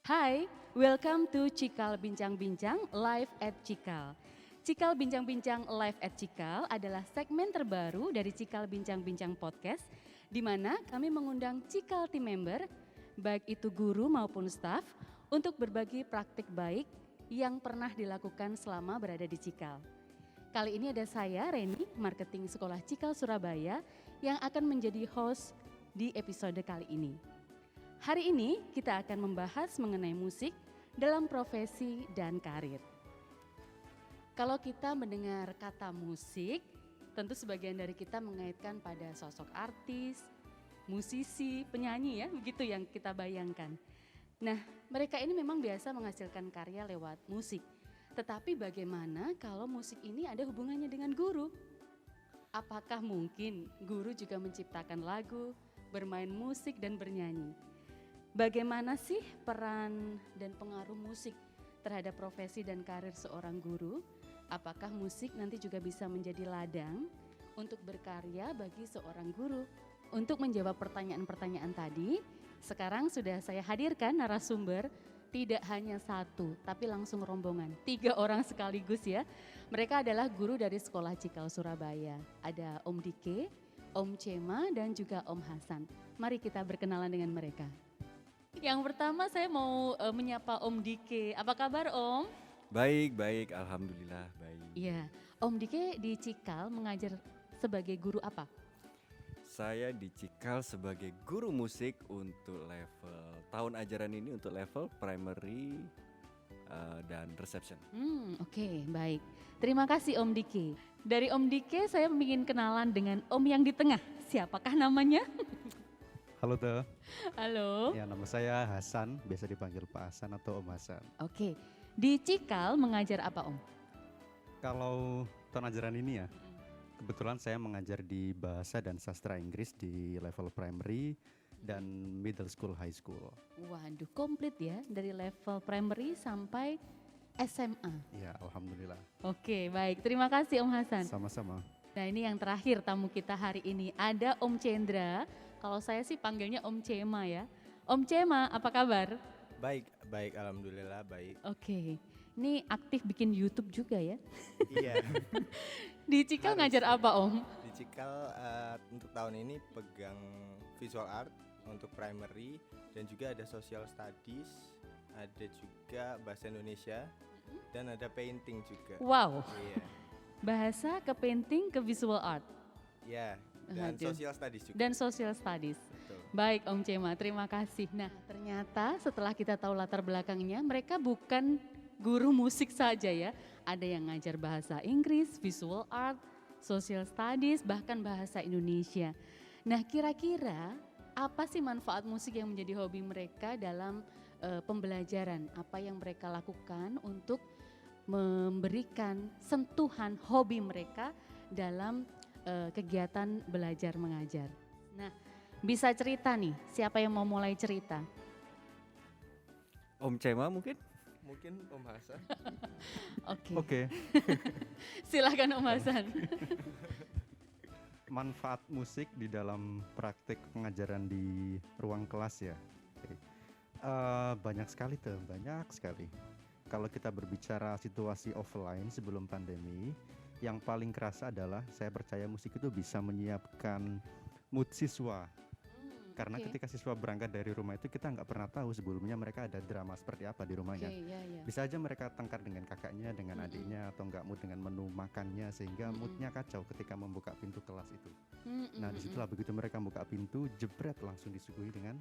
Hai, welcome to Cikal Bincang-Bincang Live at Cikal. Cikal Bincang-Bincang Live at Cikal adalah segmen terbaru dari Cikal Bincang-Bincang Podcast, di mana kami mengundang Cikal team member, baik itu guru maupun staff, untuk berbagi praktik baik yang pernah dilakukan selama berada di Cikal. Kali ini ada saya, Reni, marketing Sekolah Cikal Surabaya, yang akan menjadi host di episode kali ini. Hari ini kita akan membahas mengenai musik dalam profesi dan karir. Kalau kita mendengar kata musik, tentu sebagian dari kita mengaitkan pada sosok artis, musisi, penyanyi ya, begitu yang kita bayangkan. Nah, mereka ini memang biasa menghasilkan karya lewat musik. Tetapi bagaimana kalau musik ini ada hubungannya dengan guru? Apakah mungkin guru juga menciptakan lagu, bermain musik dan bernyanyi? Bagaimana sih peran dan pengaruh musik terhadap profesi dan karir seorang guru? Apakah musik nanti juga bisa menjadi ladang untuk berkarya bagi seorang guru? Untuk menjawab pertanyaan-pertanyaan tadi, sekarang sudah saya hadirkan narasumber, tidak hanya satu, tapi langsung rombongan, 3 orang sekaligus ya. Mereka adalah guru dari Sekolah Cikal Surabaya. Ada Om Dike, Om Cema, dan juga Om Hasan. Mari kita berkenalan dengan mereka. Yang pertama saya mau menyapa Om Dike. Apa kabar Om? Baik, alhamdulillah baik. Iya, Om Dike di Cikal mengajar sebagai guru apa? Saya dicikal sebagai guru musik untuk level tahun ajaran ini untuk level primary dan reception. Oke, baik. Terima kasih Om Dike. Dari Om Dike saya ingin kenalan dengan Om yang di tengah. Siapakah namanya? Halo Teh, Halo. ya nama saya Hasan, biasa dipanggil Pak Hasan atau Om Hasan. Oke, di Cikal mengajar apa Om? Kalau tahun ajaran ini ya, kebetulan saya mengajar di Bahasa dan Sastra Inggris di level primary dan middle school, high school. Waduh, komplit ya dari level primary sampai SMA. Ya, alhamdulillah. Oke, baik. Terima kasih Om Hasan. Sama-sama. Nah ini yang terakhir tamu kita hari ini, ada Om Cendra. Kalau saya sih panggilnya Om Cema ya. Om Cema, apa kabar? Baik, alhamdulillah baik. Oke, ini aktif bikin YouTube juga ya. Iya, Di Cikal Harus ngajar ya. apa Om? di Cikal untuk tahun ini pegang visual art untuk primary dan juga ada social studies, ada juga bahasa Indonesia dan ada painting juga. Wow, Iya, bahasa ke painting ke visual art ya dan Aduh. social studies juga. dan social studies. Betul. Baik Om Cema, terima kasih. Nah ternyata setelah kita tahu latar belakangnya, mereka bukan guru musik saja ya. Ada yang ngajar bahasa Inggris, visual art, social studies, bahkan bahasa Indonesia. Nah kira-kira apa sih manfaat musik yang menjadi hobi mereka dalam pembelajaran? Apa yang mereka lakukan untuk memberikan sentuhan hobi mereka dalam kegiatan belajar mengajar. Nah, bisa cerita nih, siapa yang mau mulai cerita? Om Cema mungkin? Mungkin Om Hasan. Oke, Oke, silakan Om Hasan. manfaat musik di dalam praktik pengajaran di ruang kelas ya. Oke. Banyak sekali Teh, banyak sekali. Kalau kita berbicara situasi offline sebelum pandemi, yang paling kerasa adalah saya percaya musik itu bisa menyiapkan mood siswa. Karena Oke. ketika siswa berangkat dari rumah itu kita nggak pernah tahu sebelumnya mereka ada drama seperti apa di Oke, rumahnya. ya, ya. Bisa aja mereka tengkar dengan kakaknya, dengan adiknya, atau nggak mood dengan menu makannya sehingga moodnya kacau ketika membuka pintu kelas itu. Nah disitulah begitu mereka buka pintu, jebret langsung disuguhi dengan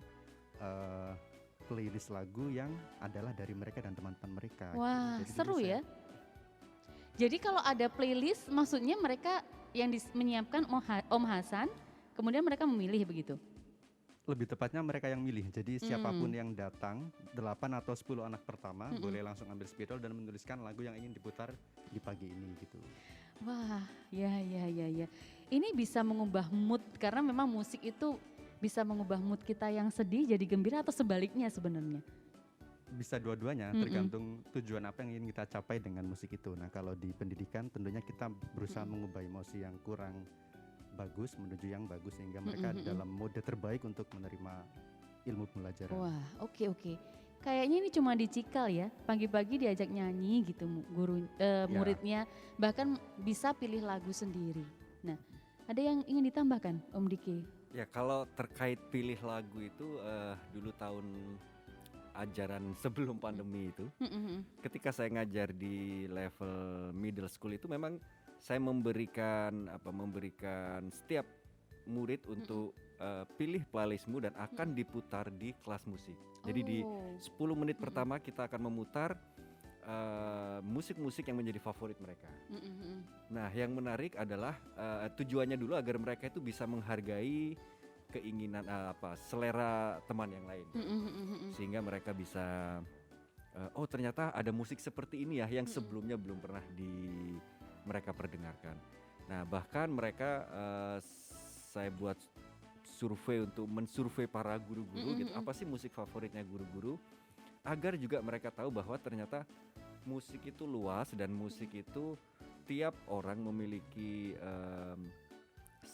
playlist lagu yang adalah dari mereka dan teman-teman mereka. gitu. Wah, Jadi dulu seru saya- ya. Jadi kalau ada playlist, maksudnya mereka yang menyiapkan Om Hasan, kemudian mereka memilih begitu. Lebih tepatnya mereka yang milih. Jadi siapapun yang datang, 8 atau 10 anak pertama boleh langsung ambil spidol dan menuliskan lagu yang ingin diputar di pagi ini gitu. Wah, ya, ya, ya, ya. Ini bisa mengubah mood karena memang musik itu bisa mengubah mood kita yang sedih jadi gembira atau sebaliknya sebenarnya. Bisa dua-duanya, tergantung tujuan apa yang ingin kita capai dengan musik itu. Nah kalau di pendidikan tentunya kita berusaha mengubah emosi yang kurang bagus menuju yang bagus sehingga mereka dalam mode terbaik untuk menerima ilmu pembelajaran. Wah, oke, oke. kayaknya ini cuma di Cikal ya, pagi-pagi diajak nyanyi gitu muridnya, bahkan bisa pilih lagu sendiri. Nah, ada yang ingin ditambahkan Om Diki? Ya kalau terkait pilih lagu itu dulu tahun ajaran sebelum pandemi itu, ketika saya ngajar di level middle school itu memang saya memberikan setiap murid untuk pilih playlistmu dan akan diputar di kelas musik. Jadi di 10 menit pertama kita akan memutar musik-musik yang menjadi favorit mereka. Nah, yang menarik adalah tujuannya dulu agar mereka itu bisa menghargai keinginan selera teman yang lain, sehingga mereka bisa oh ternyata ada musik seperti ini ya yang sebelumnya belum pernah mereka perdengarkan. Nah, bahkan mereka saya buat survei untuk mensurvei para guru-guru gitu, apa sih musik favoritnya guru-guru, agar juga mereka tahu bahwa ternyata musik itu luas dan musik itu tiap orang memiliki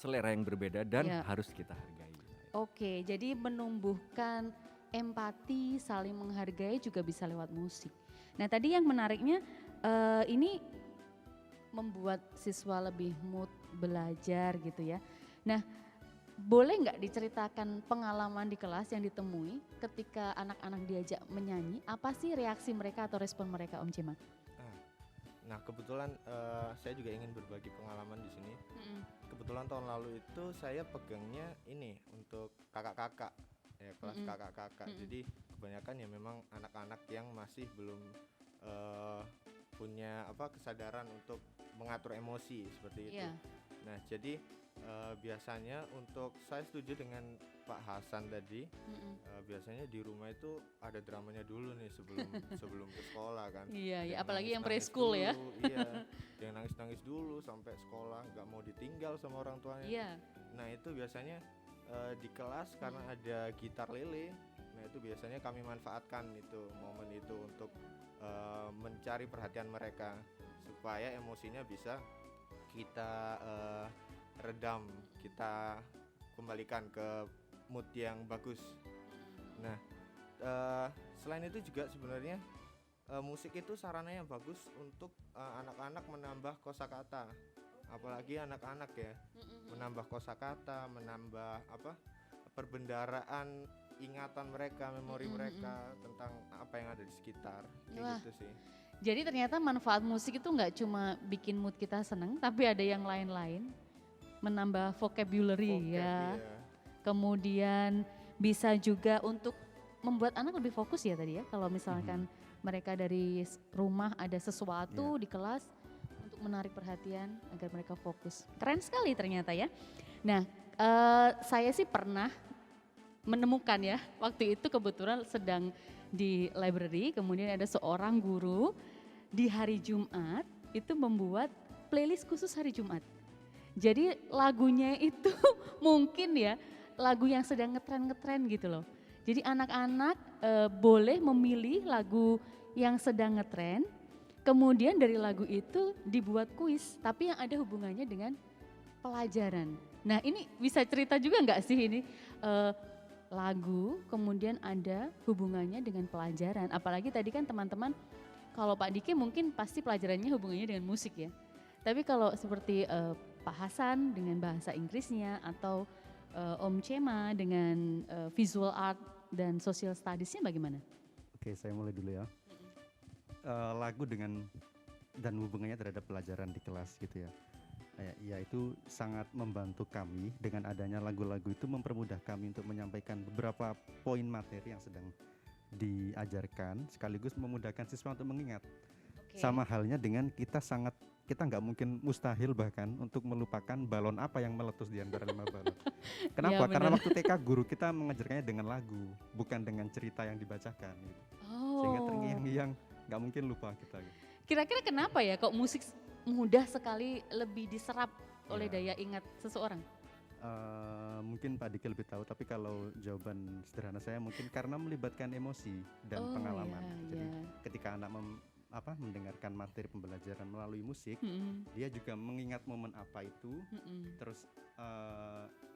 selera yang berbeda dan harus kita hargai. Oke, jadi menumbuhkan empati, saling menghargai juga bisa lewat musik. Nah, tadi yang menariknya ini membuat siswa lebih mood belajar gitu ya. Nah, boleh nggak diceritakan pengalaman di kelas yang ditemui ketika anak-anak diajak menyanyi, apa sih reaksi mereka atau respon mereka Om Cema? Nah, kebetulan saya juga ingin berbagi pengalaman di sini. Kebetulan tahun lalu itu saya pegangnya ini untuk kakak-kakak, ya kelas kakak-kakak. Jadi kebanyakan ya memang anak-anak yang masih belum punya kesadaran untuk mengatur emosi seperti itu. Nah, jadi biasanya untuk saya setuju dengan Pak Hasan tadi, biasanya di rumah itu ada dramanya dulu nih sebelum ke sekolah kan. Iya, apalagi yang preschool ya. Iya, yang nangis-nangis dulu sampai sekolah nggak mau ditinggal sama orang tuanya. Iya. Nah, itu biasanya di kelas karena ada gitar lele. Nah, itu biasanya kami manfaatkan itu momen itu untuk mencari perhatian mereka supaya emosinya bisa kita redam, kita kembalikan ke mood yang bagus. Nah, selain itu juga sebenarnya musik itu sarana yang bagus untuk anak-anak menambah kosakata, apalagi anak-anak ya, menambah kosakata, menambah perbendaraan ingatan mereka, memori mereka tentang apa yang ada di sekitar, kayak gitu sih. Jadi ternyata manfaat musik itu nggak cuma bikin mood kita seneng, tapi ada yang lain-lain, menambah vocabulary ya. Iya. Kemudian bisa juga untuk membuat anak lebih fokus ya tadi ya. Kalau misalkan mereka dari rumah ada sesuatu di kelas untuk menarik perhatian agar mereka fokus. Keren sekali ternyata ya. Nah, saya sih pernah menemukan ya, waktu itu kebetulan sedang di library, kemudian ada seorang guru di hari Jumat itu membuat playlist khusus hari Jumat. Jadi lagunya itu mungkin ya lagu yang sedang ngetren gitu loh. Jadi anak-anak boleh memilih lagu yang sedang ngetren, kemudian dari lagu itu dibuat kuis, tapi yang ada hubungannya dengan pelajaran. Nah, ini bisa cerita juga nggak sih ini lagu kemudian ada hubungannya dengan pelajaran. Apalagi tadi kan teman-teman, kalau Pak Diki mungkin pasti pelajarannya hubungannya dengan musik ya. Tapi kalau seperti Pak Hasan dengan bahasa Inggrisnya atau Om Cema dengan visual art dan social studies-nya bagaimana? Oke, saya mulai dulu ya. Lagu dan hubungannya terhadap pelajaran di kelas gitu ya. Ya itu sangat membantu kami dengan adanya lagu-lagu itu mempermudah kami untuk menyampaikan beberapa poin materi yang sedang diajarkan sekaligus memudahkan siswa untuk mengingat. Sama halnya dengan kita nggak mungkin mustahil bahkan untuk melupakan balon apa yang meletus di antara 5 balon. Kenapa? Ya, karena waktu TK guru kita mengajarkannya dengan lagu, bukan dengan cerita yang dibacakan gitu. Sehingga terngiang-ngiang nggak mungkin lupa kita gitu. Kira-kira kenapa ya kok musik mudah sekali lebih diserap oleh daya ingat seseorang? Mungkin Pak Diki lebih tahu, tapi kalau jawaban sederhana saya mungkin karena melibatkan emosi dan pengalaman. Jadi ketika anak mendengarkan materi pembelajaran melalui musik, dia juga mengingat momen apa itu, terus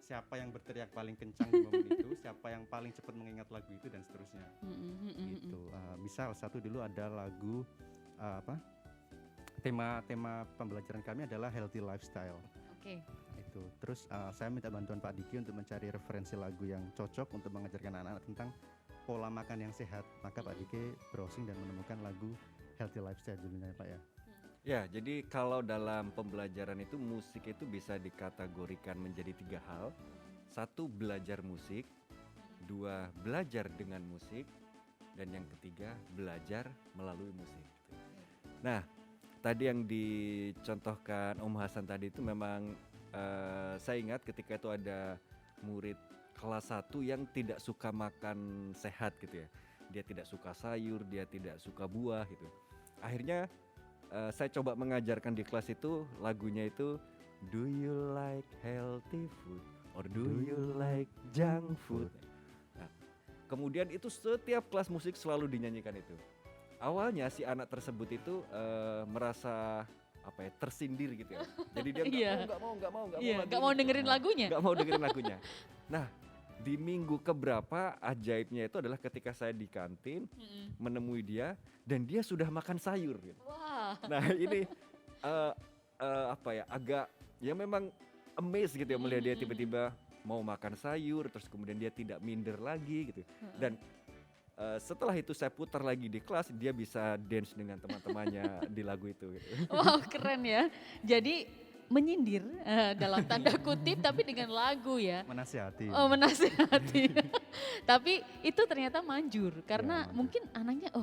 siapa yang berteriak paling kencang di momen itu, siapa yang paling cepat mengingat lagu itu dan seterusnya. Gitu. Misal satu dulu ada lagu tema pembelajaran kami adalah healthy lifestyle. Oke. Itu. Terus saya minta bantuan Pak Diki untuk mencari referensi lagu yang cocok untuk mengajarkan anak-anak tentang pola makan yang sehat. Maka Pak Diki browsing dan menemukan lagu healthy lifestyle judulnya Pak ya. Ya, jadi kalau dalam pembelajaran itu musik itu bisa dikategorikan menjadi 3 hal. 1, belajar musik. 2, belajar dengan musik. Dan yang ketiga, belajar melalui musik. Nah, tadi yang dicontohkan Om Hasan tadi itu memang saya ingat ketika itu ada murid kelas 1 yang tidak suka makan sehat gitu ya. Dia tidak suka sayur, dia tidak suka buah gitu. Akhirnya saya coba mengajarkan di kelas itu lagunya itu Do you like healthy food or do you like junk food? Nah, kemudian itu setiap kelas musik selalu dinyanyikan itu. Awalnya si anak tersebut itu merasa tersindir gitu ya. Jadi dia nggak mau dengerin lagunya. Nggak mau dengerin lagunya. Nah, di minggu keberapa ajaibnya itu adalah ketika saya di kantin menemui dia dan dia sudah makan sayur gitu. Wah. Nah ini agak ya memang amazed gitu ya melihat dia tiba-tiba mau makan sayur terus kemudian dia tidak minder lagi gitu. Dan setelah itu saya putar lagi di kelas dia bisa dance dengan teman-temannya di lagu itu gitu. Wow, keren ya. Jadi menyindir dalam tanda kutip tapi dengan lagu ya. Menasihati. Oh, menasihati. Tapi itu ternyata manjur karena manjur. mungkin anaknya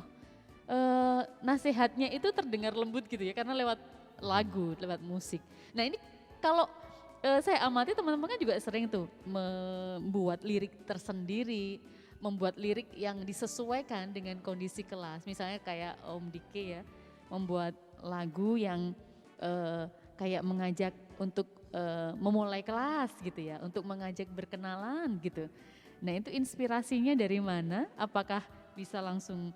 nasihatnya itu terdengar lembut gitu ya karena lewat lagu, lewat musik. Nah, ini kalau saya amati teman-teman kan juga sering tuh membuat lirik tersendiri, membuat lirik yang disesuaikan dengan kondisi kelas. Misalnya kayak Om Dike ya, membuat lagu yang kayak mengajak untuk memulai kelas gitu ya, untuk mengajak berkenalan gitu. Nah itu inspirasinya dari mana? Apakah bisa langsung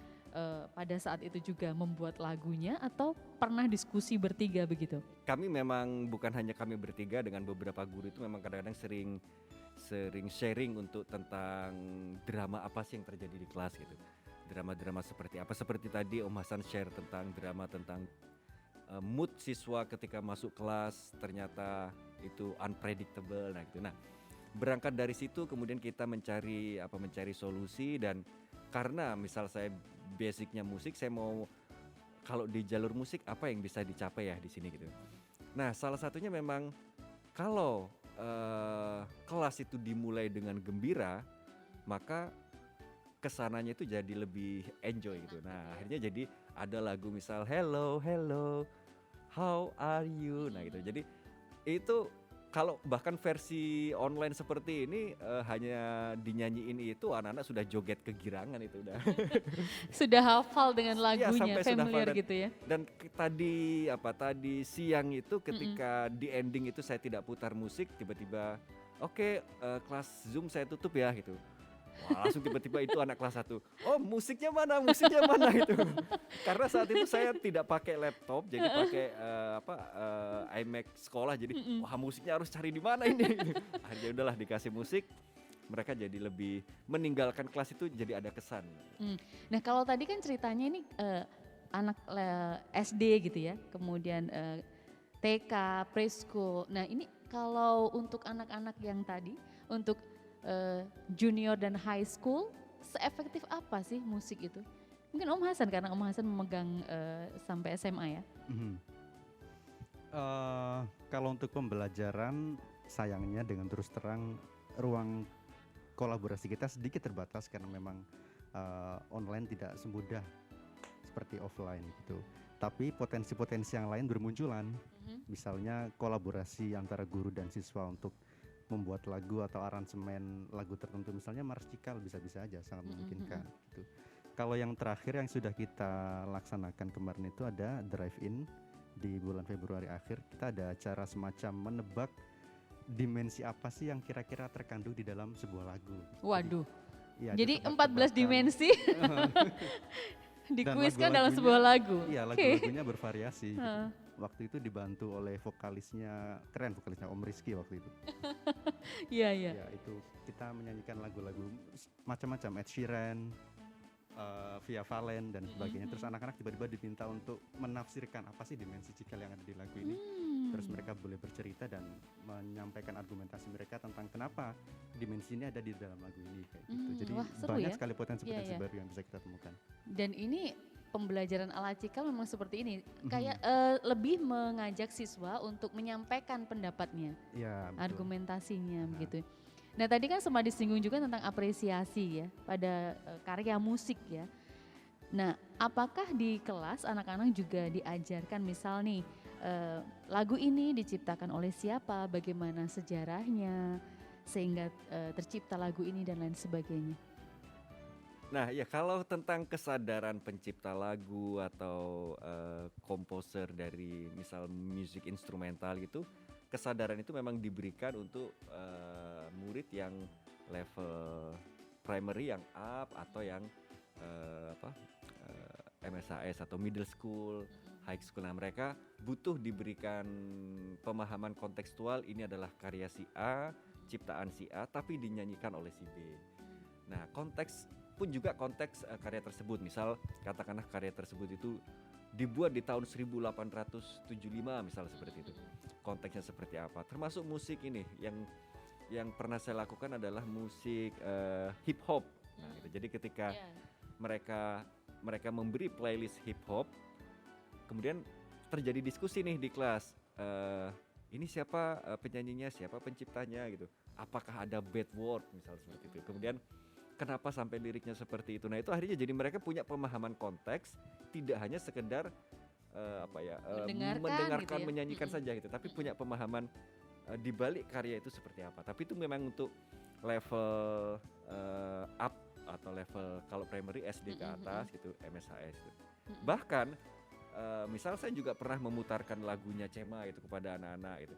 pada saat itu juga membuat lagunya atau pernah diskusi bertiga begitu? Kami memang bukan hanya kami bertiga, dengan beberapa guru itu memang kadang-kadang sering sharing untuk tentang drama apa sih yang terjadi di kelas gitu. Drama-drama seperti apa, seperti tadi Om Hasan share tentang drama tentang mood siswa ketika masuk kelas ternyata itu unpredictable. Nah gitu. Nah, berangkat dari situ kemudian kita mencari solusi, dan karena misal saya basicnya musik, saya mau kalau di jalur musik apa yang bisa dicapai ya di sini gitu. Nah, salah satunya memang kalau kelas itu dimulai dengan gembira, maka kesananya itu jadi lebih enjoy gitu. Nah, akhirnya jadi ada lagu misal hello, how are you? Nah gitu. Jadi itu kalau bahkan versi online seperti ini hanya dinyanyiin itu anak-anak sudah joget kegirangan itu udah. Sudah hafal dengan lagunya, sampai familiar sudah hafal. gitu ya. Dan tadi siang itu ketika di ending itu saya tidak putar musik, tiba-tiba oke, kelas Zoom saya tutup ya gitu. Wah, langsung tiba-tiba itu anak kelas 1. Oh, musiknya mana itu. Karena saat itu saya tidak pakai laptop, jadi pakai iMac sekolah, jadi wah musiknya harus cari di mana ini. Akhirnya udahlah dikasih musik, mereka jadi lebih meninggalkan kelas itu jadi ada kesan. Nah, kalau tadi kan ceritanya ini anak SD gitu ya, kemudian TK, preschool. Nah, ini kalau untuk anak-anak yang tadi untuk junior dan high school, seefektif apa sih musik itu? Mungkin Om Hasan, karena Om Hasan memegang sampai SMA ya. Kalau untuk pembelajaran, sayangnya dengan terus terang ruang kolaborasi kita sedikit terbatas karena memang online tidak semudah seperti offline gitu. Tapi potensi-potensi yang lain bermunculan, misalnya kolaborasi antara guru dan siswa untuk membuat lagu atau aransemen lagu tertentu, misalnya Mars Cikal bisa-bisa aja sangat memungkinkan gitu. Kalau yang terakhir yang sudah kita laksanakan kemarin itu ada drive-in di bulan Februari akhir. Kita ada acara semacam menebak dimensi apa sih yang kira-kira terkandung di dalam sebuah lagu. Waduh. Ya, jadi ada 14 dimensi Dikuiskan dalam sebuah lagu. Iya, Oke. lagu-lagunya bervariasi. Gitu. Heeh. Waktu itu dibantu oleh vokalisnya, keren vokalisnya Om Rizky waktu itu. Iya, iya. Ya itu kita menyanyikan lagu-lagu macam-macam, Ed Sheeran, Via Valen dan sebagainya. Terus anak-anak tiba-tiba diminta untuk menafsirkan apa sih dimensi Cikal yang ada di lagu ini. Terus mereka boleh bercerita dan menyampaikan argumentasi mereka tentang kenapa dimensi ini ada di dalam lagu ini kayak gitu. Jadi Wah, seru banyak ya. sekali potensi-potensi Iya, iya. baru yang bisa kita temukan. Dan ini pembelajaran ala Cikal memang seperti ini. Kayak lebih mengajak siswa untuk menyampaikan pendapatnya, Iya, betul. argumentasinya begitu. Nah, tadi kan sempat disinggung juga tentang apresiasi ya pada karya musik ya. Nah, apakah di kelas anak-anak juga diajarkan misal nih lagu ini diciptakan oleh siapa, bagaimana sejarahnya sehingga tercipta lagu ini dan lain sebagainya. Nah ya kalau tentang kesadaran pencipta lagu atau komposer dari misal musik instrumental gitu, kesadaran itu memang diberikan untuk murid yang level primary yang up atau yang MSAS atau middle school, high school. Nah mereka butuh diberikan pemahaman kontekstual, ini adalah karya si A, ciptaan si A tapi dinyanyikan oleh si B. Nah konteks pun juga konteks karya tersebut, misal katakanlah karya tersebut itu dibuat di tahun 1875 misal seperti itu, konteksnya seperti apa, termasuk musik ini yang pernah saya lakukan adalah musik hip hop. Nah, gitu. Jadi ketika mereka memberi playlist hip hop, kemudian terjadi diskusi nih di kelas, ini siapa penyanyinya, siapa penciptanya gitu, apakah ada bad word misal seperti itu, kemudian kenapa sampai liriknya seperti itu. Nah itu akhirnya jadi mereka punya pemahaman konteks, tidak hanya sekedar mendengarkan gitu ya. menyanyikan saja gitu, tapi punya pemahaman di balik karya itu seperti apa. Tapi itu memang untuk level up atau level kalau primary SD ke atas gitu, MSHS gitu. Bahkan misal saya juga pernah memutarkan lagunya Cema gitu kepada anak-anak gitu.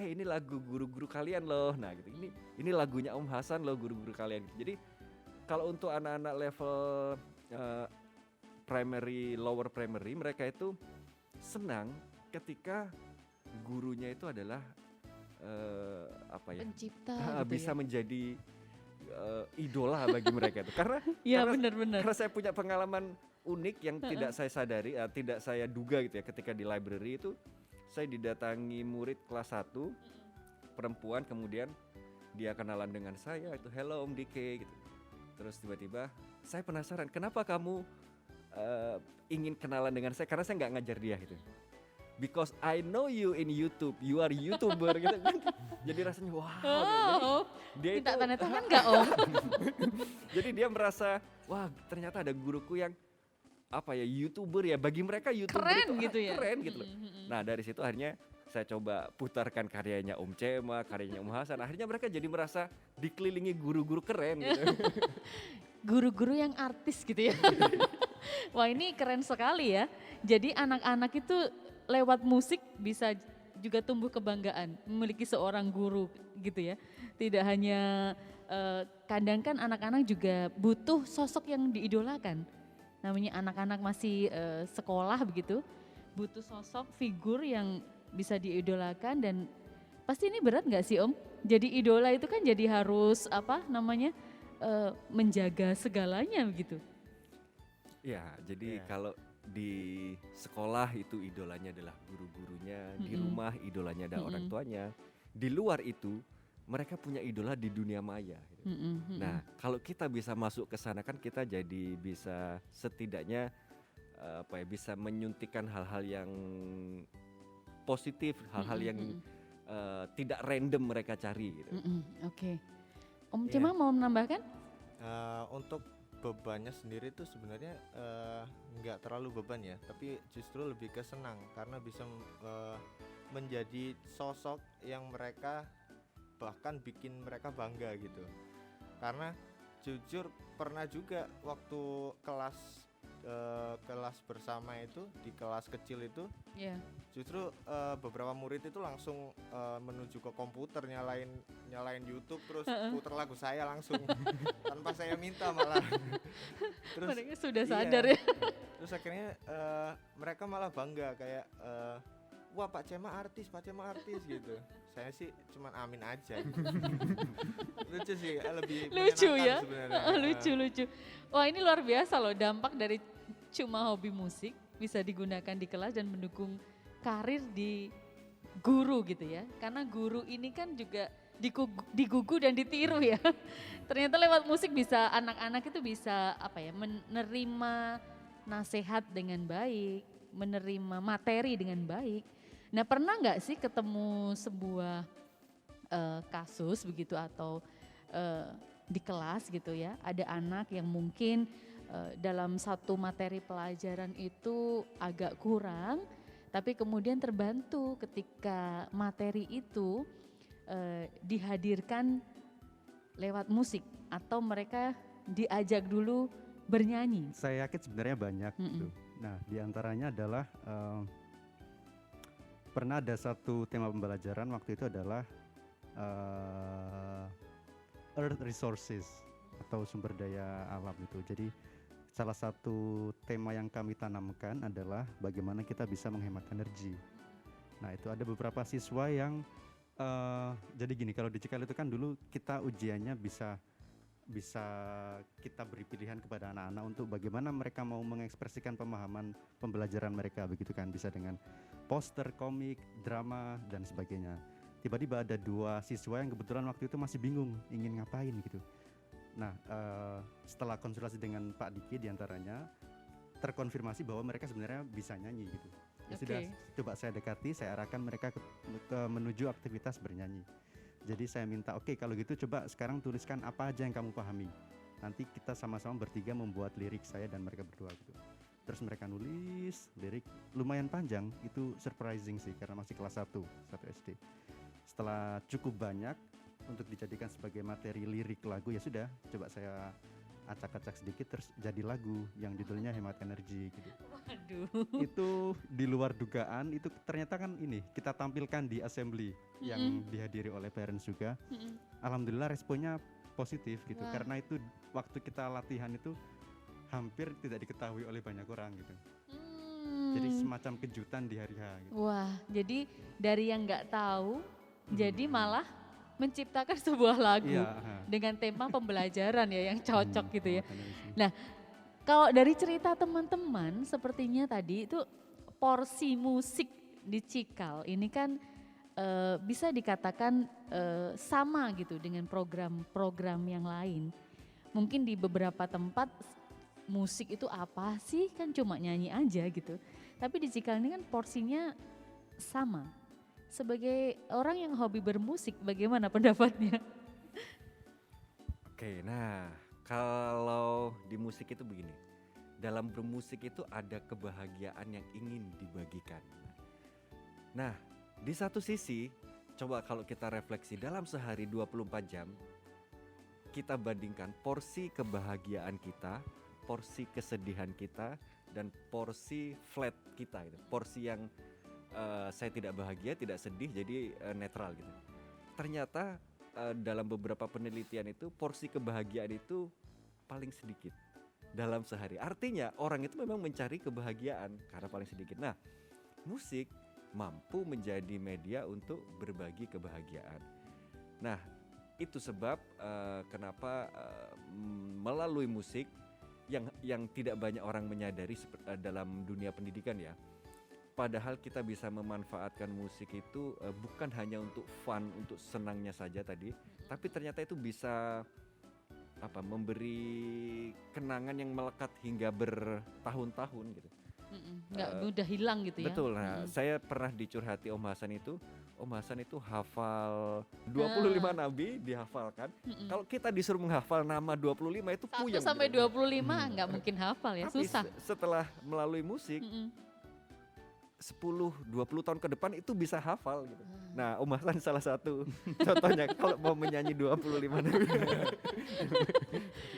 Ini lagu guru-guru kalian loh. Nah gitu, ini lagunya Om Hasan loh guru-guru kalian gitu. Jadi kalau untuk anak-anak level primary, lower primary, mereka itu senang ketika gurunya itu adalah pencipta bisa menjadi idola bagi mereka itu. Karena benar-benar. Karena saya punya pengalaman unik yang tidak saya sadari, tidak saya duga gitu ya, ketika di library itu saya didatangi murid kelas 1 perempuan, kemudian dia kenalan dengan saya itu, hello Om Dike gitu. Terus tiba-tiba saya penasaran, kenapa kamu ingin kenalan dengan saya? Karena saya nggak ngajar dia gitu. Because I know you in YouTube, you are YouTuber gitu. Jadi rasanya wow. Dia minta itu tanda tangan nggak Om? Jadi dia merasa, wah ternyata ada guruku yang YouTuber ya. Bagi mereka YouTuber Keren itu gitu ya. keren gitu loh. Nah dari situ akhirnya saya coba putarkan karyanya Om Cema, karyanya Om Hasan. Akhirnya mereka jadi merasa dikelilingi guru-guru keren gitu. Guru-guru yang artis gitu ya. Wah ini keren sekali ya. Jadi anak-anak itu lewat musik bisa juga tumbuh kebanggaan memiliki seorang guru gitu ya. Tidak hanya kadang kan anak-anak juga butuh sosok yang diidolakan. Namanya anak-anak masih sekolah begitu, butuh sosok figur yang bisa diidolakan. Dan pasti ini berat nggak sih Om? Jadi idola itu kan jadi harus menjaga segalanya begitu. Ya, jadi kalau di sekolah itu idolanya adalah guru-gurunya, di rumah idolanya adalah orang tuanya. Di luar itu mereka punya idola di dunia maya. Gitu. Nah, kalau kita bisa masuk ke sana kan kita jadi bisa setidaknya bisa menyuntikkan hal-hal yang positif, hal-hal yang tidak random mereka cari. Gitu. Oke. Om Cema mau menambahkan? Untuk bebannya sendiri tuh sebenarnya nggak terlalu beban ya, tapi justru lebih ke senang karena bisa menjadi sosok yang mereka bahkan bikin mereka bangga gitu. Karena jujur pernah juga waktu kelas bersama itu di kelas kecil itu Justru beberapa murid itu langsung menuju ke komputer nyalain YouTube terus puter lagu saya langsung tanpa saya minta malah. Terus Mereka sudah iya, sadar ya. Terus akhirnya mereka malah bangga kayak wah Pak Cema artis gitu. Saya sih cuman amin aja gitu. Lucu sih, lebih Lucu menyenangkan ya. sebenarnya. Lucu. Wah, ini luar biasa loh, dampak dari cuma hobi musik bisa digunakan di kelas dan mendukung karir di guru gitu ya. Karena guru ini kan juga digugu dan ditiru ya. Ternyata lewat musik bisa anak-anak itu bisa menerima nasihat dengan baik, menerima materi dengan baik. Nah, pernah nggak sih ketemu sebuah kasus begitu atau di kelas gitu ya, ada anak yang mungkin dalam satu materi pelajaran itu agak kurang, tapi kemudian terbantu ketika materi itu dihadirkan lewat musik atau mereka diajak dulu bernyanyi. Saya yakin sebenarnya banyak gitu. Nah, diantaranya adalah pernah ada satu tema pembelajaran waktu itu adalah Earth Resources atau sumber daya alam itu. Jadi salah satu tema yang kami tanamkan adalah bagaimana kita bisa menghemat energi. Nah, itu ada beberapa siswa yang jadi gini, kalau di Cikal itu kan dulu kita ujiannya bisa kita beri pilihan kepada anak-anak untuk bagaimana mereka mau mengekspresikan pemahaman pembelajaran mereka, begitu kan, bisa dengan poster, komik, drama dan sebagainya. Tiba-tiba ada 2 siswa yang kebetulan waktu itu masih bingung ingin ngapain gitu. Nah, setelah konsultasi dengan Pak Diki diantaranya terkonfirmasi bahwa mereka sebenarnya bisa nyanyi gitu. Ya sudah, coba saya dekati, saya arahkan mereka menuju aktivitas bernyanyi. Jadi saya minta, oke, kalau gitu coba sekarang tuliskan apa aja yang kamu pahami. Nanti kita sama-sama bertiga membuat lirik, saya dan mereka berdua gitu. Terus mereka nulis lirik lumayan panjang, itu surprising sih karena masih kelas 1 SD. Setelah cukup banyak untuk dijadikan sebagai materi lirik lagu, ya sudah, coba saya acak-acak sedikit terus jadi lagu yang judulnya Hemat Energi gitu. Waduh. Itu di luar dugaan, itu ternyata kan ini kita tampilkan di assembly yang dihadiri oleh parents juga. Alhamdulillah responnya positif gitu. Wah. Karena itu waktu kita latihan itu hampir tidak diketahui oleh banyak orang gitu. Jadi semacam kejutan di hari H gitu. Wah, jadi dari yang nggak tahu jadi malah menciptakan sebuah lagu dengan tema pembelajaran ya yang cocok gitu ya. Nah, kalau dari cerita teman-teman sepertinya tadi itu porsi musik di Cikal ini kan bisa dikatakan sama gitu dengan program-program yang lain. Mungkin di beberapa tempat musik itu apa sih, kan cuma nyanyi aja gitu. Tapi di Cikal ini kan porsinya sama. Sebagai orang yang hobi bermusik, bagaimana pendapatnya? Oke, nah kalau di musik itu begini, dalam bermusik itu ada kebahagiaan yang ingin dibagikan. Nah, di satu sisi, coba kalau kita refleksi dalam sehari 24 jam, kita bandingkan porsi kebahagiaan kita, porsi kesedihan kita, dan porsi flat kita, gitu. Porsi yang saya tidak bahagia, tidak sedih, jadi netral gitu. Ternyata dalam beberapa penelitian itu porsi kebahagiaan itu paling sedikit dalam sehari. Artinya orang itu memang mencari kebahagiaan karena paling sedikit. Nah, musik mampu menjadi media untuk berbagi kebahagiaan. Nah, itu sebab kenapa melalui musik yang tidak banyak orang menyadari dalam dunia pendidikan ya. Padahal kita bisa memanfaatkan musik itu bukan hanya untuk fun, untuk senangnya saja tadi, tapi ternyata itu bisa memberi kenangan yang melekat hingga bertahun-tahun gitu. Nggak mudah hilang gitu ya. Betul. Nah, saya pernah dicurhati Om Hasan itu hafal 25 nabi dihafalkan. Kalau kita disuruh menghafal nama 25 itu 1 puyeng. sampai 25 nggak mungkin hafal ya, Tapi susah. Setelah melalui musik 10-20 tahun ke depan itu bisa hafal gitu. Nah, Om Hasan salah satu contohnya kalau mau menyanyi 25 nabi.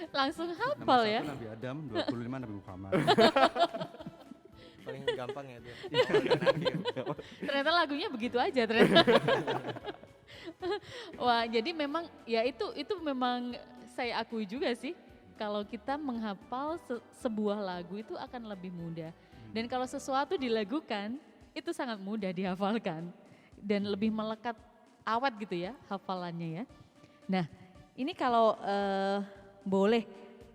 Langsung hafal ya. Nabi Adam, 25 Nabi Muhammad. paling gampang ya itu. Awal dan akhir. Ternyata lagunya begitu aja ternyata. Wah, jadi memang ya itu memang saya akui juga sih. Kalau kita menghafal sebuah lagu itu akan lebih mudah. Dan kalau sesuatu dilagukan itu sangat mudah dihafalkan dan lebih melekat awet gitu ya hafalannya ya. Nah, ini kalau boleh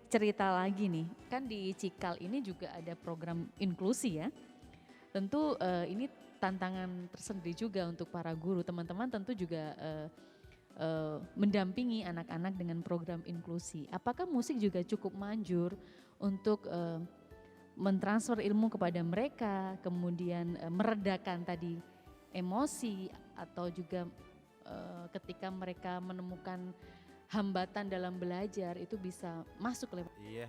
cerita lagi nih, kan di Cikal ini juga ada program inklusi ya. Tentu ini tantangan tersendiri juga untuk para guru, teman-teman tentu juga mendampingi anak-anak dengan program inklusi. Apakah musik juga cukup manjur untuk mentransfer ilmu kepada mereka, kemudian meredakan tadi emosi atau juga ketika mereka menemukan hambatan dalam belajar itu bisa masuk lewat. Iya,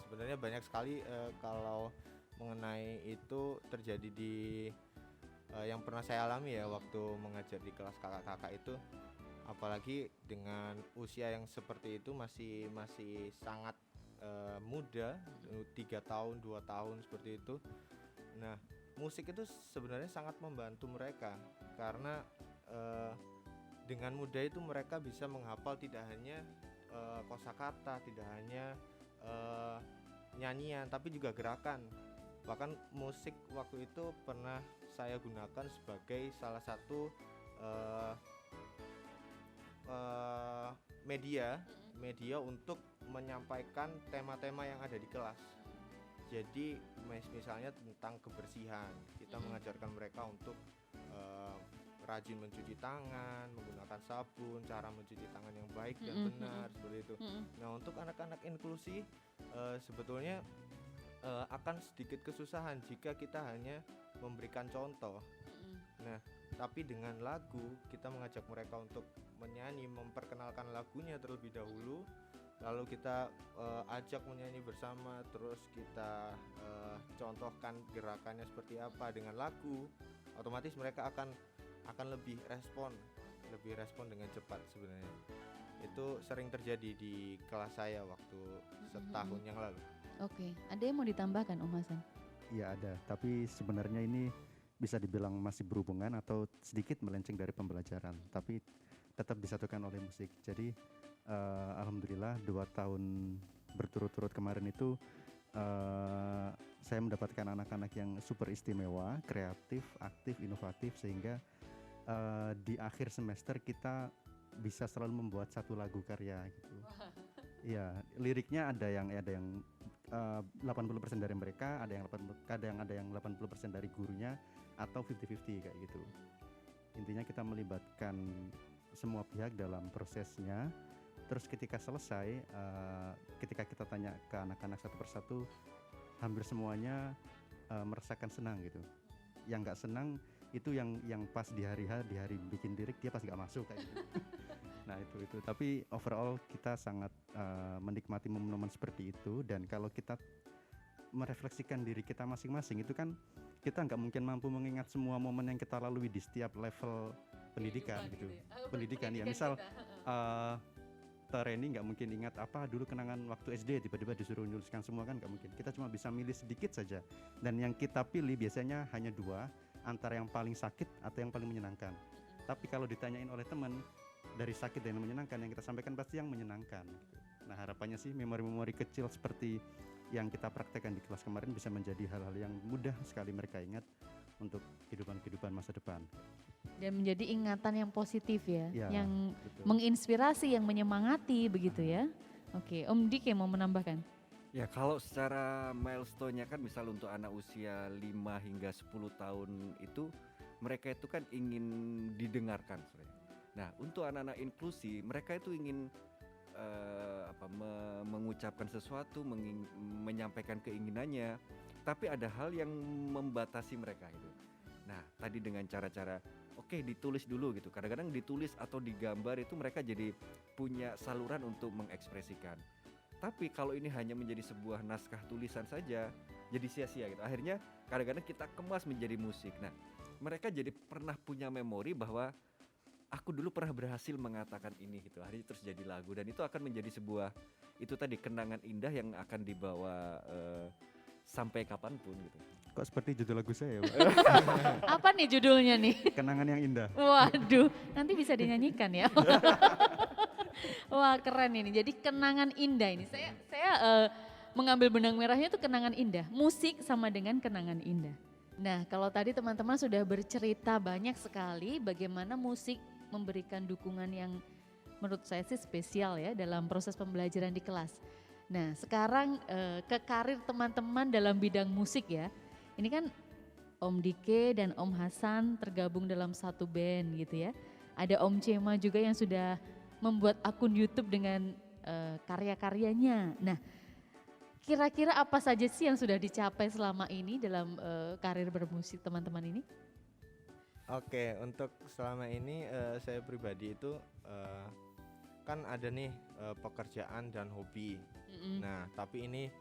sebenarnya banyak sekali kalau mengenai itu terjadi di yang pernah saya alami ya waktu mengajar di kelas kakak-kakak itu, apalagi dengan usia yang seperti itu masih sangat muda, 3 tahun 2 tahun seperti itu. Nah, musik itu sebenarnya sangat membantu mereka karena dengan mudah itu mereka bisa menghafal tidak hanya kosakata, tidak hanya nyanyian, tapi juga gerakan. Bahkan musik waktu itu pernah saya gunakan sebagai salah satu media untuk menyampaikan tema-tema yang ada di kelas. Jadi misalnya tentang kebersihan, kita mengajarkan mereka untuk rajin mencuci tangan, menggunakan sabun, cara mencuci tangan yang baik dan benar seperti itu. Nah, untuk anak-anak inklusi sebetulnya akan sedikit kesusahan jika kita hanya memberikan contoh. Nah, tapi dengan lagu kita mengajak mereka untuk menyanyi, memperkenalkan lagunya terlebih dahulu, lalu kita ajak menyanyi bersama, terus kita contohkan gerakannya seperti apa dengan lagu, otomatis mereka akan lebih respon dengan cepat sebenarnya. Itu sering terjadi di kelas saya waktu setahun yang lalu. Oke, ada yang mau ditambahkan Om Hasan? Iya ada, tapi sebenarnya ini bisa dibilang masih berhubungan atau sedikit melenceng dari pembelajaran, tapi tetap disatukan oleh musik. Jadi alhamdulillah 2 tahun berturut-turut kemarin itu saya mendapatkan anak-anak yang super istimewa, kreatif, aktif, inovatif, sehingga di akhir semester kita bisa selalu membuat satu lagu karya gitu. Iya, liriknya ada yang 80% dari mereka, ada yang 80% dari gurunya, atau 50-50 kayak gitu. Intinya kita melibatkan semua pihak dalam prosesnya. Terus ketika selesai, ketika kita tanya ke anak-anak satu persatu, hampir semuanya merasakan senang gitu. Yang nggak senang itu yang pas di hari bikin lirik dia pas nggak masuk kayak gitu. Nah itu tapi overall kita sangat menikmati momen-momen seperti itu. Dan kalau kita merefleksikan diri kita masing-masing, itu kan kita nggak mungkin mampu mengingat semua momen yang kita lalui di setiap level pendidikan gitu ya. Pendidikan ya, misal Reni nggak mungkin ingat apa dulu kenangan waktu SD, tiba-tiba disuruh menuliskan semua, kan nggak mungkin. Kita cuma bisa milih sedikit saja, dan yang kita pilih biasanya hanya 2, antara yang paling sakit atau yang paling menyenangkan. Tapi kalau ditanyain oleh teman, dari sakit dan yang menyenangkan, yang kita sampaikan pasti yang menyenangkan. Nah harapannya sih memori-memori kecil seperti yang kita praktekkan di kelas kemarin bisa menjadi hal-hal yang mudah sekali mereka ingat untuk kehidupan masa depan. Dan menjadi ingatan yang positif ya, yang betul. Menginspirasi, yang menyemangati begitu ya. Oke, Om Dik mau menambahkan? Ya kalau secara milestone-nya kan misal untuk anak usia 5 hingga 10 tahun itu mereka itu kan ingin didengarkan sebenarnya. Nah untuk anak-anak inklusi mereka itu ingin mengucapkan sesuatu, menyampaikan keinginannya, tapi ada hal yang membatasi mereka itu. Nah tadi dengan cara-cara ditulis dulu gitu. Kadang-kadang ditulis atau digambar itu mereka jadi punya saluran untuk mengekspresikan. Tapi kalau ini hanya menjadi sebuah naskah tulisan saja, jadi sia-sia gitu. Akhirnya kadang-kadang kita kemas menjadi musik. Nah, mereka jadi pernah punya memori bahwa aku dulu pernah berhasil mengatakan ini gitu. Akhirnya terus jadi lagu, dan itu akan menjadi sebuah itu tadi kenangan indah yang akan dibawa sampai kapanpun gitu. Kok seperti judul lagu saya ya, Pak? Apa nih judulnya nih? Kenangan yang indah. Waduh, nanti bisa dinyanyikan ya. Wah keren ini. Jadi kenangan indah ini. Saya mengambil benang merahnya itu kenangan indah. Musik sama dengan kenangan indah. Nah kalau tadi teman-teman sudah bercerita banyak sekali bagaimana musik memberikan dukungan yang menurut saya sih spesial ya dalam proses pembelajaran di kelas. Nah sekarang ke karir teman-teman dalam bidang musik ya. Ini kan Om Dike dan Om Hasan tergabung dalam satu band gitu ya. Ada Om Cema juga yang sudah membuat akun YouTube dengan karya-karyanya. Nah, kira-kira apa saja sih yang sudah dicapai selama ini dalam karir bermusik teman-teman ini? Oke, untuk selama ini saya pribadi itu kan ada nih pekerjaan dan hobi. Nah, tapi ini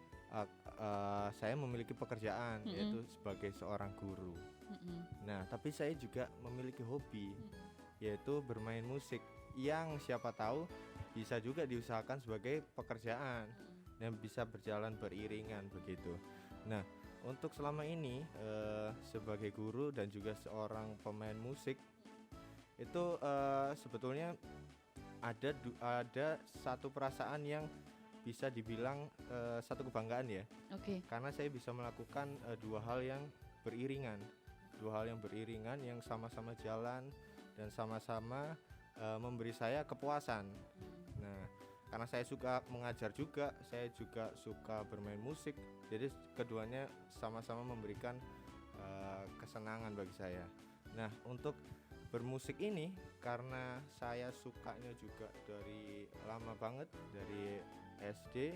saya memiliki pekerjaan yaitu sebagai seorang guru. Nah, tapi saya juga memiliki hobi yaitu bermain musik yang siapa tahu bisa juga diusahakan sebagai pekerjaan yang bisa berjalan beriringan begitu. Nah, untuk selama ini sebagai guru dan juga seorang pemain musik itu sebetulnya ada satu perasaan yang bisa dibilang satu kebanggaan ya. Oke. Karena saya bisa melakukan dua hal yang beriringan yang sama-sama jalan dan sama-sama memberi saya kepuasan. Nah, karena saya suka mengajar juga, saya juga suka bermain musik, jadi keduanya sama-sama memberikan kesenangan bagi saya. Nah, untuk bermusik ini karena saya sukanya juga dari lama banget, dari SD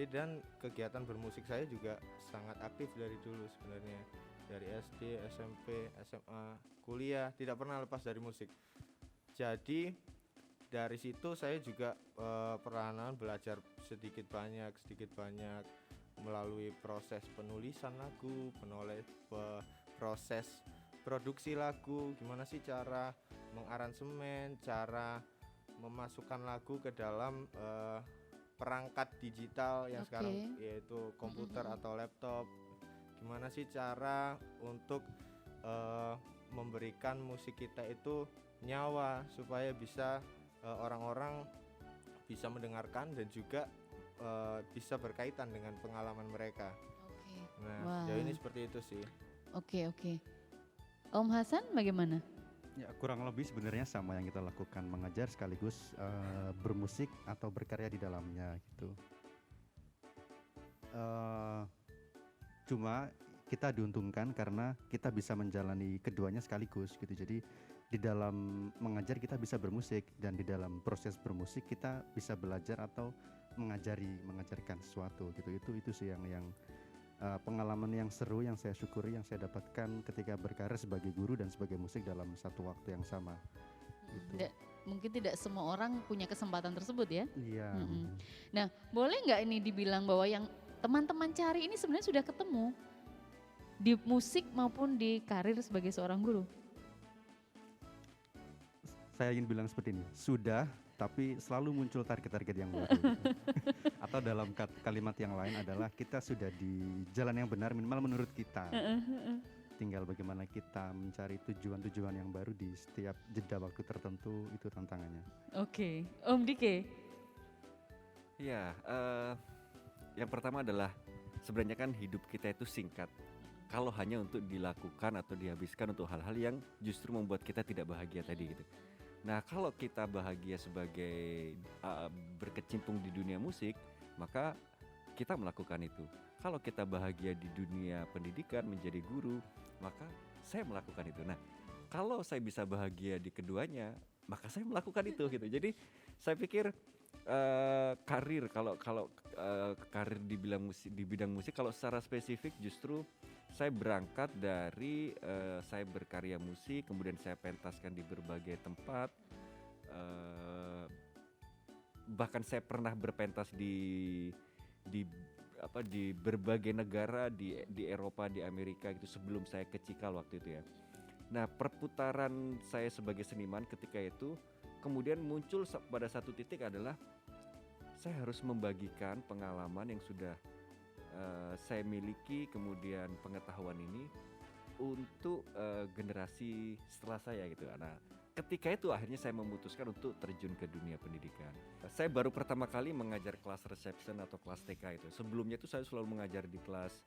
dan kegiatan bermusik saya juga sangat aktif dari dulu sebenarnya. Dari SD, SMP, SMA, kuliah tidak pernah lepas dari musik. Jadi dari situ saya juga perlahan belajar sedikit banyak melalui proses penulisan lagu, proses produksi lagu, gimana sih cara mengaransemen, cara memasukkan lagu ke dalam perangkat digital yang sekarang yaitu komputer atau laptop. Gimana sih cara untuk memberikan musik kita itu nyawa supaya bisa orang-orang bisa mendengarkan dan juga bisa berkaitan dengan pengalaman mereka. Nah, sejauh ini seperti itu sih. Oke. Om Hasan bagaimana? Ya kurang lebih sebenarnya sama yang kita lakukan, mengajar sekaligus bermusik atau berkarya di dalamnya gitu. Cuma kita diuntungkan karena kita bisa menjalani keduanya sekaligus gitu. Jadi di dalam mengajar kita bisa bermusik dan di dalam proses bermusik kita bisa belajar atau mengajarkan sesuatu gitu. Itu sih yang pengalaman yang seru yang saya syukuri, yang saya dapatkan ketika berkarir sebagai guru dan sebagai musik dalam satu waktu yang sama gitu. Mungkin tidak semua orang punya kesempatan tersebut ya. Iya. Nah, boleh nggak ini dibilang bahwa yang teman-teman cari ini sebenarnya sudah ketemu di musik maupun di karir sebagai seorang guru? Saya ingin bilang seperti ini, sudah, tapi selalu muncul target-target yang baru gitu. Atau dalam kalimat yang lain adalah kita sudah di jalan yang benar minimal menurut kita. Tinggal bagaimana kita mencari tujuan-tujuan yang baru di setiap jeda waktu tertentu, itu tantangannya. Oke. Om Dike. Ya, yang pertama adalah sebenarnya kan hidup kita itu singkat. Kalau hanya untuk dilakukan atau dihabiskan untuk hal-hal yang justru membuat kita tidak bahagia tadi gitu. Nah, kalau kita bahagia sebagai berkecimpung di dunia musik, maka kita melakukan itu. Kalau kita bahagia di dunia pendidikan menjadi guru, maka saya melakukan itu. Nah, kalau saya bisa bahagia di keduanya, maka saya melakukan itu gitu. Jadi saya pikir karir kalau karir di bidang musik kalau secara spesifik justru saya berangkat dari saya berkarya musik, kemudian saya pentaskan di berbagai tempat, bahkan saya pernah berpentas di berbagai negara di Eropa, di Amerika gitu sebelum saya ke Cikal waktu itu ya. Nah, perputaran saya sebagai seniman ketika itu kemudian muncul pada satu titik adalah saya harus membagikan pengalaman yang sudah saya miliki kemudian pengetahuan ini untuk generasi setelah saya gitu. Nah, ketika itu akhirnya saya memutuskan untuk terjun ke dunia pendidikan. Saya baru pertama kali mengajar kelas reception atau kelas TK itu. Sebelumnya itu saya selalu mengajar di kelas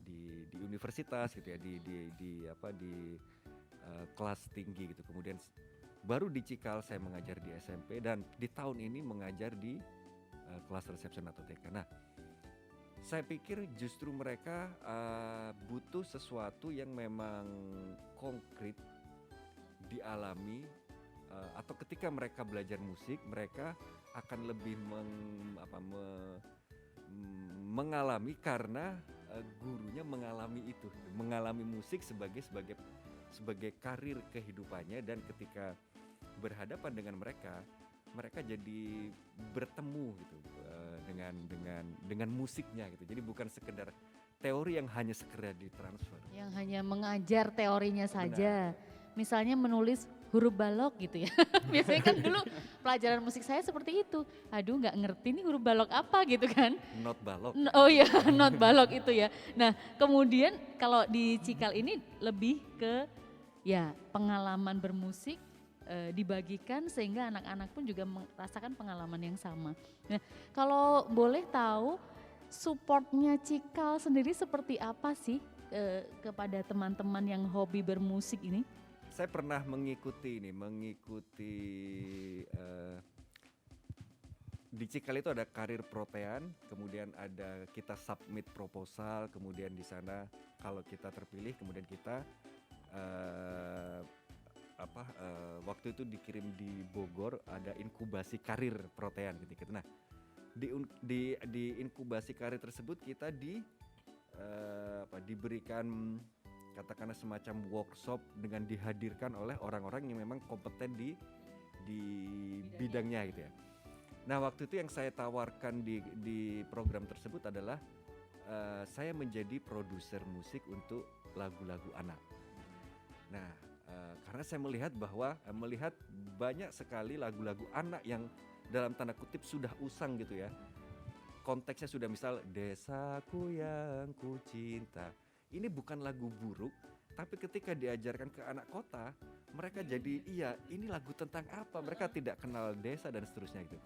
di universitas gitu ya, di kelas tinggi gitu. Kemudian baru di Cikal saya mengajar di SMP dan di tahun ini mengajar di kelas reception atau TK. Nah, saya pikir justru mereka butuh sesuatu yang memang konkret dialami, atau ketika mereka belajar musik mereka akan lebih mengalami karena gurunya mengalami itu, mengalami musik sebagai karir kehidupannya, dan ketika berhadapan dengan mereka jadi bertemu gitu dengan musiknya gitu. Jadi bukan sekedar teori yang hanya sekedar ditransfer. Yang hanya mengajar teorinya saja. Benar. Misalnya menulis huruf balok gitu ya. Biasanya kan dulu pelajaran musik saya seperti itu. Aduh nggak ngerti nih huruf balok apa gitu kan. Not balok. Oh iya, not balok itu ya. Nah kemudian kalau di Cikal ini lebih ke ya pengalaman bermusik dibagikan sehingga anak-anak pun juga merasakan pengalaman yang sama. Nah kalau boleh tahu supportnya Cikal sendiri seperti apa sih kepada teman-teman yang hobi bermusik ini? Saya pernah mengikuti di Cikal itu ada karir protean, kemudian ada kita submit proposal, kemudian di sana kalau kita terpilih kemudian kita waktu itu dikirim di Bogor, ada inkubasi karir protean gitu. Nah, di inkubasi karir tersebut kita diberikan katakanlah semacam workshop dengan dihadirkan oleh orang-orang yang memang kompeten di bidangnya gitu ya. Nah, waktu itu yang saya tawarkan di program tersebut adalah saya menjadi produser musik untuk lagu-lagu anak. Nah, karena saya melihat banyak sekali lagu-lagu anak yang dalam tanda kutip sudah usang gitu ya. Konteksnya sudah misal Desaku yang ku cinta. Ini bukan lagu buruk, tapi ketika diajarkan ke anak kota, mereka jadi ini lagu tentang apa? Mereka tidak kenal desa dan seterusnya gitu.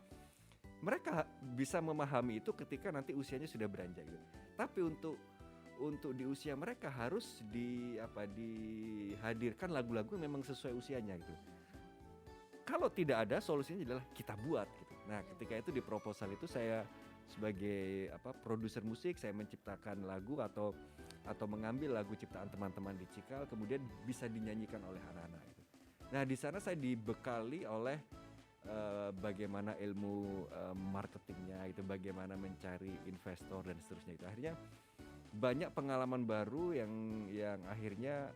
Mereka bisa memahami itu ketika nanti usianya sudah beranjak gitu. Tapi untuk di usia mereka harus dihadirkan lagu-lagu yang memang sesuai usianya gitu. Kalau tidak ada, solusinya adalah kita buat gitu. Nah, ketika itu di proposal itu saya sebagai produser musik, saya menciptakan lagu atau mengambil lagu ciptaan teman-teman di Cikal kemudian bisa dinyanyikan oleh anak-anak itu. Nah, di sana saya dibekali oleh bagaimana ilmu marketingnya itu, bagaimana mencari investor dan seterusnya itu. Akhirnya banyak pengalaman baru yang akhirnya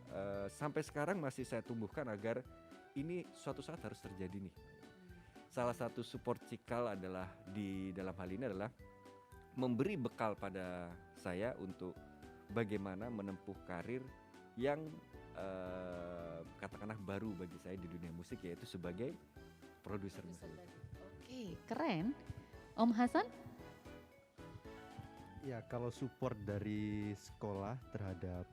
sampai sekarang masih saya tumbuhkan agar ini suatu saat harus terjadi nih. Salah satu support Cikal adalah di dalam hal ini adalah memberi bekal pada saya untuk bagaimana menempuh karir yang katakanlah baru bagi saya di dunia musik, yaitu sebagai produser musik. Oke, keren. Om Hasan? Ya, kalau support dari sekolah terhadap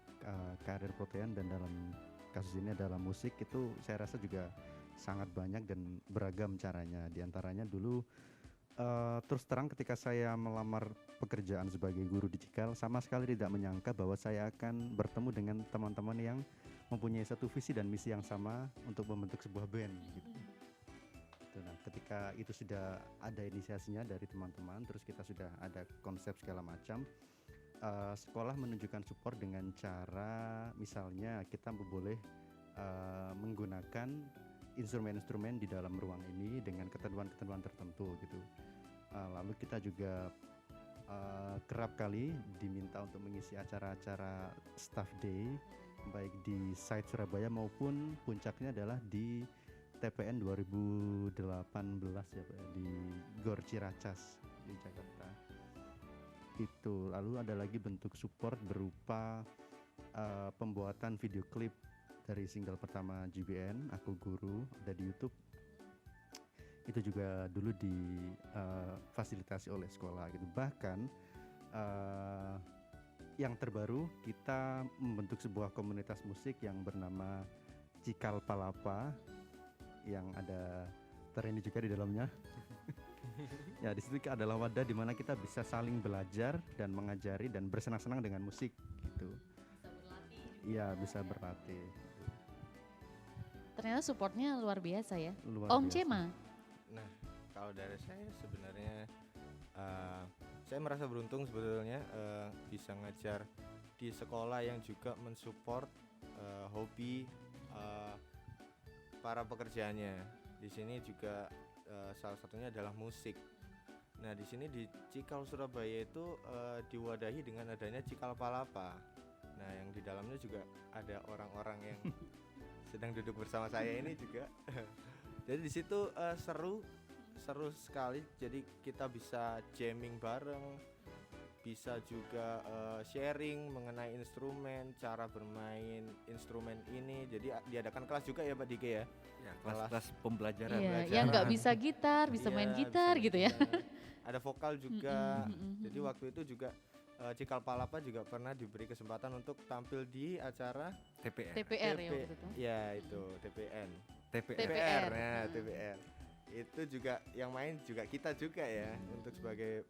karir protean dan dalam kasus ini adalah musik, itu saya rasa juga sangat banyak dan beragam caranya. Di antaranya dulu terus terang ketika saya melamar pekerjaan sebagai guru di Cikal, sama sekali tidak menyangka bahwa saya akan bertemu dengan teman-teman yang mempunyai satu visi dan misi yang sama untuk membentuk sebuah band gitu. Nah, ketika itu sudah ada inisiasinya dari teman-teman, terus kita sudah ada konsep segala macam, sekolah menunjukkan support dengan cara misalnya kita boleh menggunakan instrumen-instrumen di dalam ruang ini dengan ketentuan-ketentuan tertentu gitu. Lalu kita juga kerap kali diminta untuk mengisi acara-acara staff day, baik di site Surabaya maupun puncaknya adalah di TPN 2018 ya Pak, di Gor Ciracas di Jakarta. Itu lalu ada lagi bentuk support berupa pembuatan video klip dari single pertama GBN, Aku Guru, ada di YouTube. Itu juga dulu difasilitasi oleh sekolah gitu. Bahkan Yang terbaru kita membentuk sebuah komunitas musik yang bernama Cikal Palapa, yang ada Tereni juga di dalamnya. Ya, di situ adalah wadah di mana kita bisa saling belajar dan mengajari dan bersenang-senang dengan musik gitu. Iya, bisa berlatih. Ternyata supportnya luar biasa ya. Luar Om biasa. Cema. Nah, kalau dari saya sebenarnya saya merasa beruntung sebetulnya bisa ngajar di sekolah yang juga mensupport hobi para pekerjaannya. Di sini juga salah satunya adalah musik. Nah, di sini di Cikal Surabaya itu diwadahi dengan adanya Cikal Palapa. Nah, yang di dalamnya juga ada orang-orang yang sedang duduk bersama saya ini juga. Jadi di situ seru sekali. Jadi kita bisa jamming bareng, bisa juga sharing mengenai instrumen, cara bermain instrumen ini. Jadi diadakan kelas juga ya Pak Dike ya. Ya, kelas pembelajaran. Iya, yang nggak bisa gitar, bisa main gitar bisa gitu ya. gitar. Ada vokal juga. Jadi Mm-mm. waktu itu juga Cikal Palapa juga pernah diberi kesempatan untuk tampil di acara TPR. TPR ya waktu itu. Ya itu TPN. TPR. TPR. Nah, TPR. Itu juga yang main juga kita juga ya untuk sebagai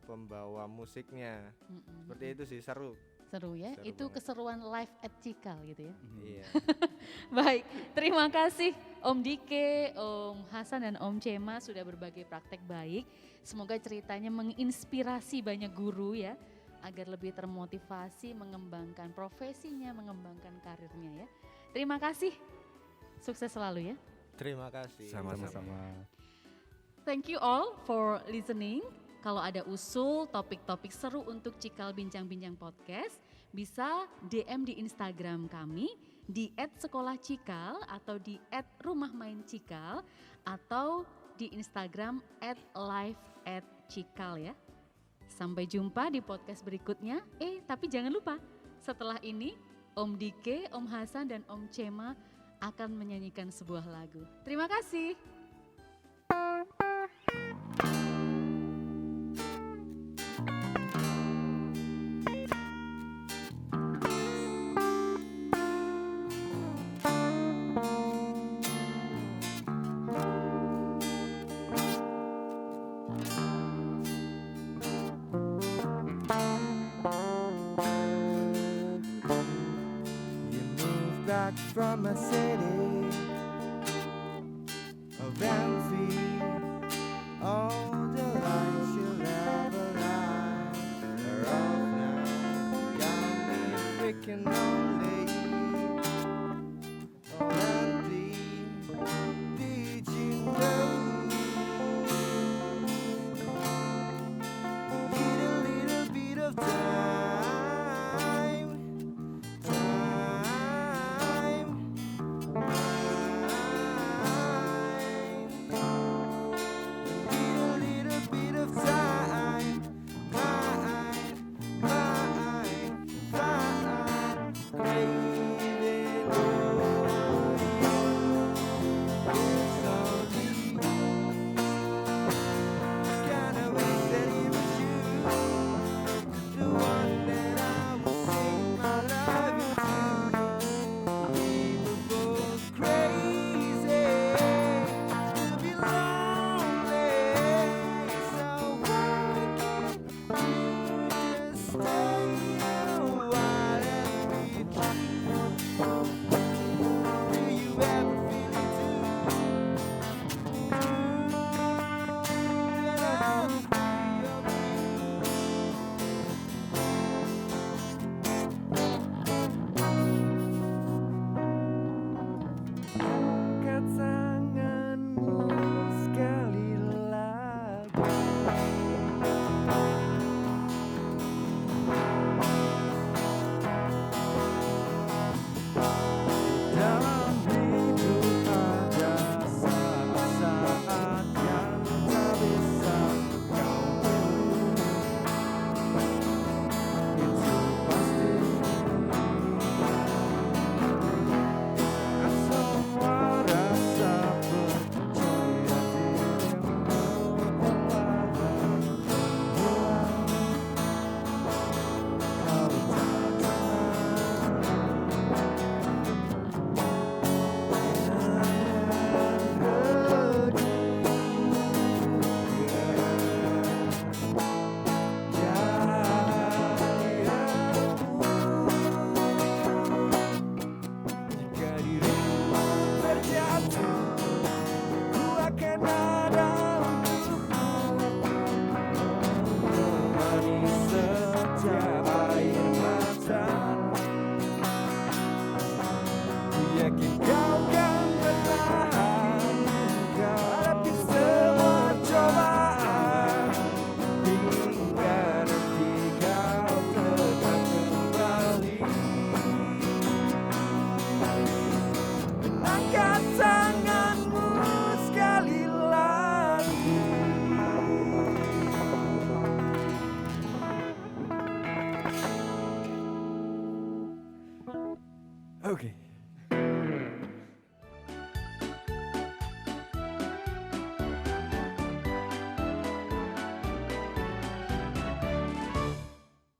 pembawa musiknya. Mm-mm. Seperti itu sih, seru. Seru ya, Seru itu banget. keseruan live at Cikal gitu ya. Iya. Baik, terima kasih Om Dike, Om Hasan dan Om Cema sudah berbagi praktek baik. Semoga ceritanya menginspirasi banyak guru ya, agar lebih termotivasi mengembangkan profesinya, mengembangkan karirnya ya. Terima kasih, sukses selalu ya. Terima kasih. Sama-sama. Thank you all for listening. Kalau ada usul topik-topik seru untuk Cikal Bincang-Bincang Podcast, bisa DM di Instagram kami di @sekolahcikal atau di @rumahmaincikal atau di Instagram @live@cikal ya. Sampai jumpa di podcast berikutnya. Tapi jangan lupa, setelah ini Om Dike, Om Hasan dan Om Cema akan menyanyikan sebuah lagu. Terima kasih. You moved back from a city of envy. All the lies you'll ever lie are off now. Got me freaking lonely. Oh, empty. Did you know? Need a little bit of time. Oke.